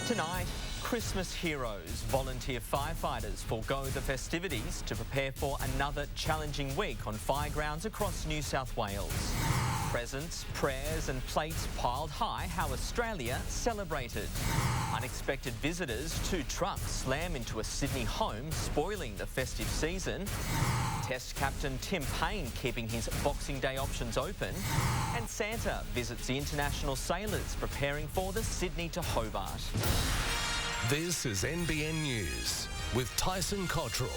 Tonight, Christmas heroes, volunteer firefighters forego the festivities to prepare for another challenging week on fire grounds across New South Wales. Presents, prayers and plates piled high, how Australia celebrated. Unexpected visitors, 2 trucks slam into a Sydney home, spoiling the festive season. Test captain Tim Payne keeping his Boxing Day options open. And Santa visits the international sailors preparing for the Sydney to Hobart. This is NBN News with Tyson Cottrill.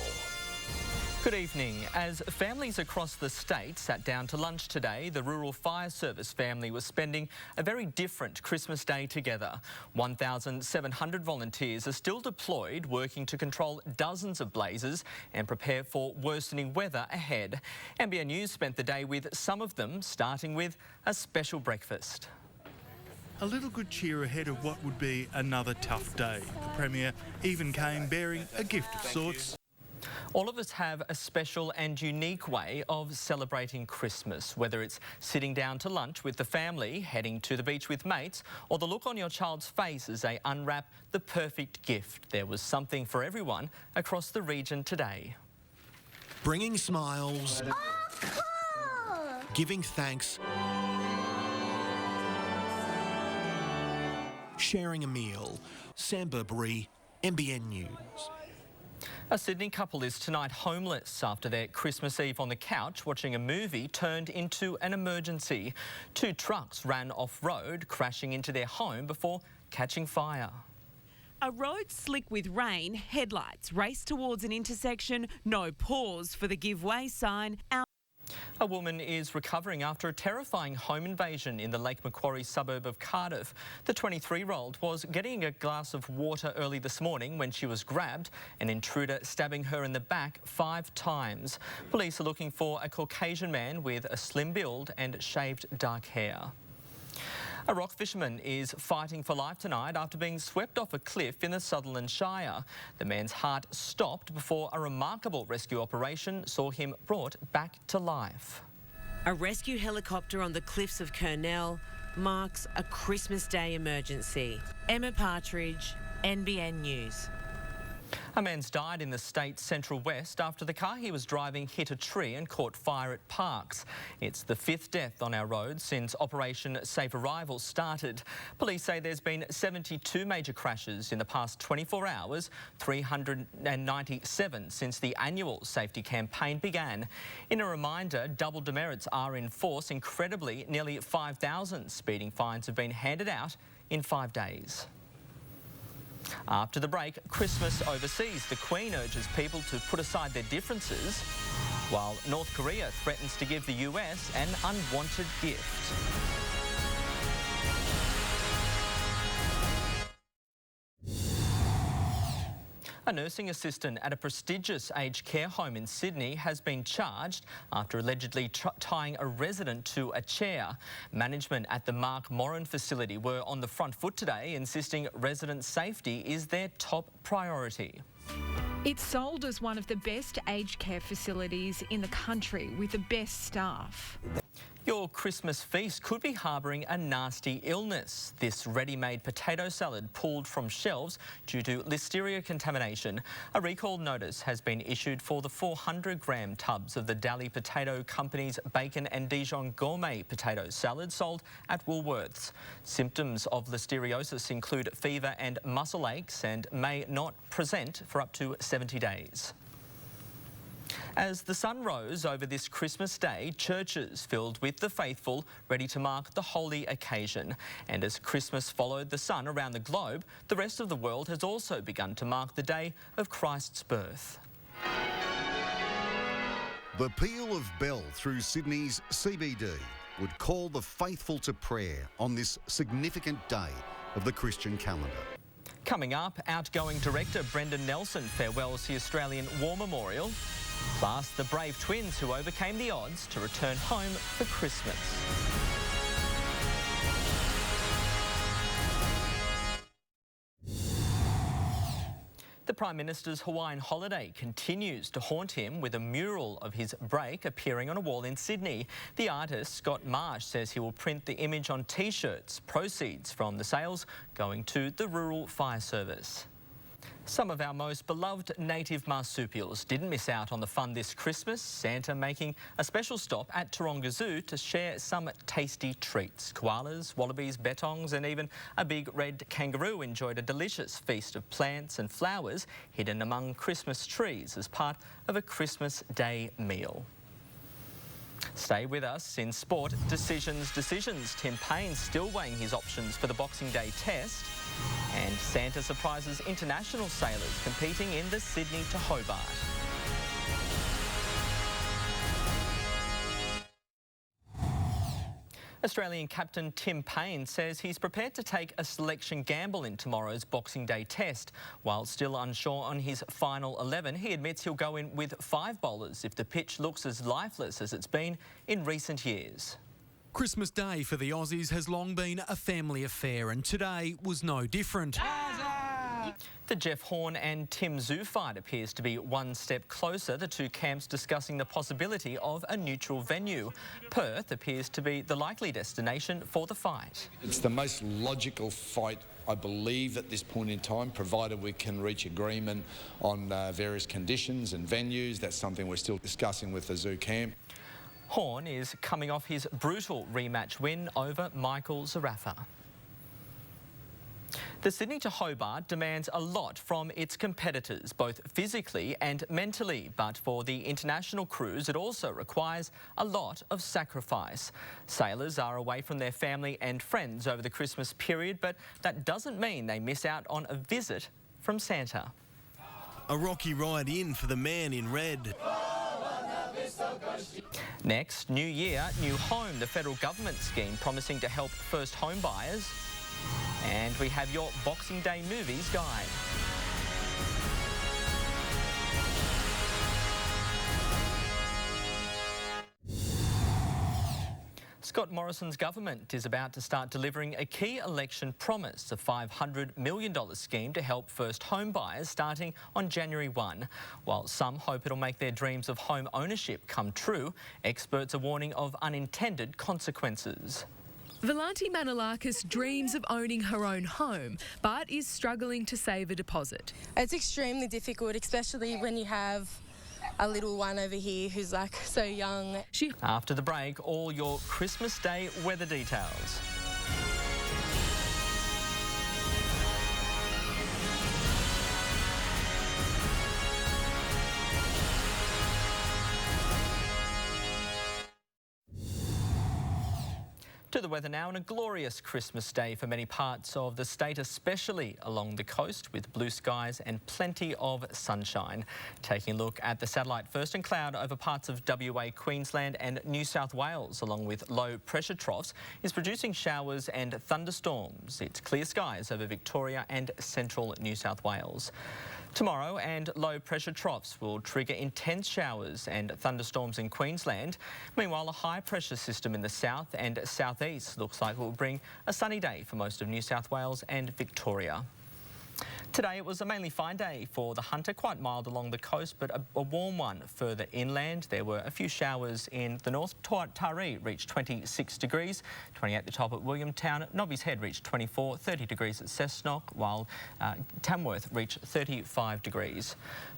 Good evening. As families across the state sat down to lunch today, the Rural Fire Service family was spending a very different Christmas Day together. 1,700 volunteers are still deployed, working to control dozens of blazes and prepare for worsening weather ahead. NBN News spent the day with some of them, starting with a special breakfast. A little good cheer ahead of what would be another tough day. The Premier even came bearing a gift of sorts. All of us have a special and unique way of celebrating Christmas, whether it's sitting down to lunch with the family, heading to the beach with mates, or the look on your child's face as they unwrap the perfect gift. There was something for everyone across the region today. Bringing smiles, giving thanks, sharing a meal. Sam Burberry, NBN News. A Sydney couple is tonight homeless after their Christmas Eve on the couch watching a movie turned into an emergency. 2 trucks ran off-road, crashing into their home before catching fire. A road slick with rain, headlights race towards an intersection, no pause for the give way sign. A woman is recovering after a terrifying home invasion in the Lake Macquarie suburb of Cardiff. The 23-year-old was getting a glass of water early this morning when she was grabbed, an intruder stabbing her in the back 5 times. Police are looking for a Caucasian man with a slim build and shaved dark hair. A rock fisherman is fighting for life tonight after being swept off a cliff in the Sutherland Shire. The man's heart stopped before a remarkable rescue operation saw him brought back to life. A rescue helicopter on the cliffs of Cottrill marks a Christmas Day emergency. Emma Partridge, NBN News. A man's died in the state's central west after the car he was driving hit a tree and caught fire at Parks. It's the 5th death on our roads since Operation Safe Arrival started. Police say there's been 72 major crashes in the past 24 hours, 397 since the annual safety campaign began. In a reminder, double demerits are in force. Incredibly, nearly 5,000 speeding fines have been handed out in 5 days. After the break, Christmas overseas. The Queen urges people to put aside their differences, while North Korea threatens to give the US an unwanted gift. A nursing assistant at a prestigious aged care home in Sydney has been charged after allegedly tying a resident to a chair. Management at the Mark Moran facility were on the front foot today, insisting resident safety is their top priority. It's sold as one of the best aged care facilities in the country with the best staff. Your Christmas feast could be harbouring a nasty illness. This ready-made potato salad pulled from shelves due to listeria contamination. A recall notice has been issued for the 400-gram tubs of the Dally Potato Company's bacon and Dijon gourmet potato salad sold at Woolworths. Symptoms of listeriosis include fever and muscle aches and may not present for up to 70 days. As the sun rose over this Christmas Day, churches filled with the faithful ready to mark the holy occasion. And as Christmas followed the sun around the globe, the rest of the world has also begun to mark the day of Christ's birth. The peal of bell through Sydney's CBD would call the faithful to prayer on this significant day of the Christian calendar. Coming up, outgoing director Brendan Nelson farewells the Australian War Memorial. Plus, the brave twins who overcame the odds to return home for Christmas. The Prime Minister's Hawaiian holiday continues to haunt him with a mural of his break appearing on a wall in Sydney. The artist, Scott Marsh, says he will print the image on T-shirts, proceeds from the sales going to the Rural Fire Service. Some of our most beloved native marsupials didn't miss out on the fun this Christmas, Santa making a special stop at Taronga Zoo to share some tasty treats. Koalas, wallabies, bettongs and even a big red kangaroo enjoyed a delicious feast of plants and flowers hidden among Christmas trees as part of a Christmas Day meal. Stay with us. In sport, decisions. Tim Payne still weighing his options for the Boxing Day test. And Santa surprises international sailors competing in the Sydney to Hobart. Australian captain Tim Payne says he's prepared to take a selection gamble in tomorrow's Boxing Day test. While still unsure on his final 11, he admits he'll go in with 5 bowlers if the pitch looks as lifeless as it's been in recent years. Christmas Day for the Aussies has long been a family affair, and today was no different. The Jeff Horn and Tim Tszyu fight appears to be one step closer, the two camps discussing the possibility of a neutral venue. Perth appears to be the likely destination for the fight. It's the most logical fight, I believe, at this point in time, provided we can reach agreement on various conditions and venues. That's something we're still discussing with the Zoo camp. Horn is coming off his brutal rematch win over Michael Zarafa. The Sydney to Hobart demands a lot from its competitors, both physically and mentally. But for the international crews, it also requires a lot of sacrifice. Sailors are away from their family and friends over the Christmas period, but that doesn't mean they miss out on a visit from Santa. A rocky ride in for the man in red. Next, new year, new home, the federal government scheme promising to help first home buyers. And we have your Boxing Day movies guide. Scott Morrison's government is about to start delivering a key election promise, a $500 million scheme to help first home buyers starting on January 1. While some hope it'll make their dreams of home ownership come true, experts are warning of unintended consequences. Valanti Manolakis dreams of owning her own home, but is struggling to save a deposit. It's extremely difficult, especially when you have a little one over here who's like so young. After the break, all your Christmas Day weather details. To the weather now, and a glorious Christmas day for many parts of the state, especially along the coast with blue skies and plenty of sunshine. Taking a look at the satellite first, and cloud over parts of WA, Queensland and New South Wales, along with low pressure troughs, is producing showers and thunderstorms. It's clear skies over Victoria and central New South Wales. Tomorrow, and low pressure troughs will trigger intense showers and thunderstorms in Queensland. Meanwhile, a high pressure system in the south and southeast looks like it will bring a sunny day for most of New South Wales and Victoria. Today it was a mainly fine day for the Hunter, quite mild along the coast, but a warm one further inland. There were a few showers in the north. Taree reached 26 degrees, 28 the top at Williamtown. Nobby's Head reached 24, 30 degrees at Cessnock, while Tamworth reached 35 degrees.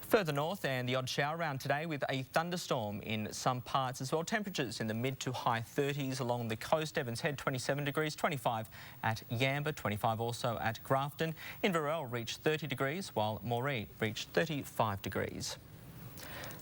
Further north, and the odd shower around today with a thunderstorm in some parts as well. Temperatures in the mid to high 30s along the coast. Evans Head 27 degrees, 25 at Yamba, 25 also at Grafton. Inverell reached 30 degrees, while Moree reached 35 degrees.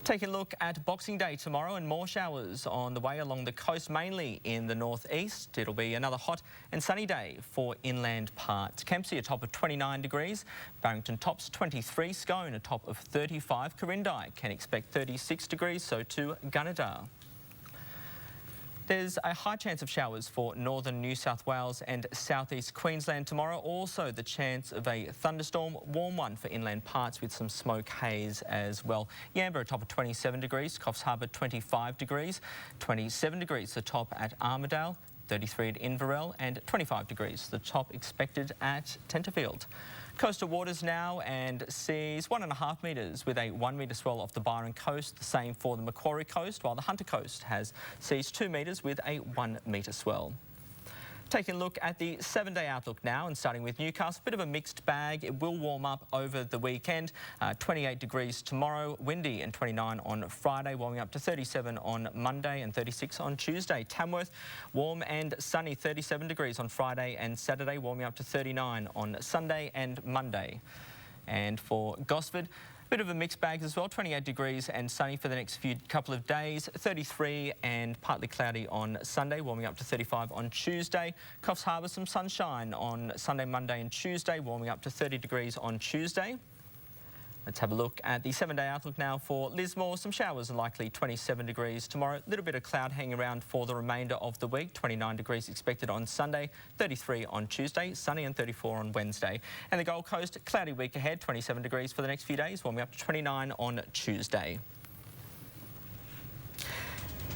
Taking a look at Boxing Day tomorrow, and more showers on the way along the coast, mainly in the northeast. It'll be another hot and sunny day for inland parts. Kempsey a top of 29 degrees, Barrington tops 23, Scone a top of 35, Corindai can expect 36 degrees, so too Gunnedah. There's a high chance of showers for northern New South Wales and southeast Queensland tomorrow. Also the chance of a thunderstorm, warm one for inland parts with some smoke haze as well. Yamba a top of 27 degrees, Coffs Harbour 25 degrees, 27 degrees the top at Armidale. 33 at Inverell and 25 degrees. The top expected at Tenterfield. Coastal waters now and seas 1.5 metres with a 1 metre swell off the Byron coast. The same for the Macquarie coast, while the Hunter coast has seas 2 metres with a 1 metre swell. Taking a look at the 7-day outlook now and starting with Newcastle, bit of a mixed bag. It will warm up over the weekend. 28 degrees tomorrow, windy, and 29 on Friday, warming up to 37 on Monday and 36 on Tuesday. Tamworth, warm and sunny, 37 degrees on Friday and Saturday, warming up to 39 on Sunday and Monday. And for Gosford, bit of a mixed bag as well, 28 degrees and sunny for the next couple of days, 33 and partly cloudy on Sunday, warming up to 35 on Tuesday. Coffs Harbour, some sunshine on Sunday, Monday and Tuesday, warming up to 30 degrees on Tuesday. Let's have a look at the 7-day outlook now for Lismore. Some showers are likely, 27 degrees tomorrow. A little bit of cloud hanging around for the remainder of the week. 29 degrees expected on Sunday, 33 on Tuesday, sunny and 34 on Wednesday. And the Gold Coast, cloudy week ahead, 27 degrees for the next few days, warming up to 29 on Tuesday.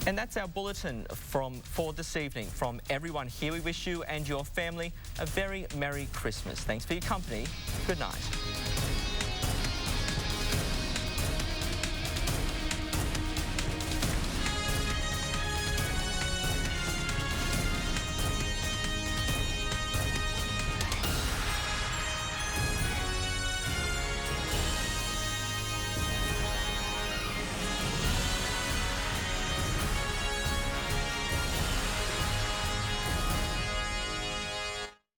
And that's our bulletin for this evening. From everyone here, we wish you and your family a very Merry Christmas. Thanks for your company. Good night.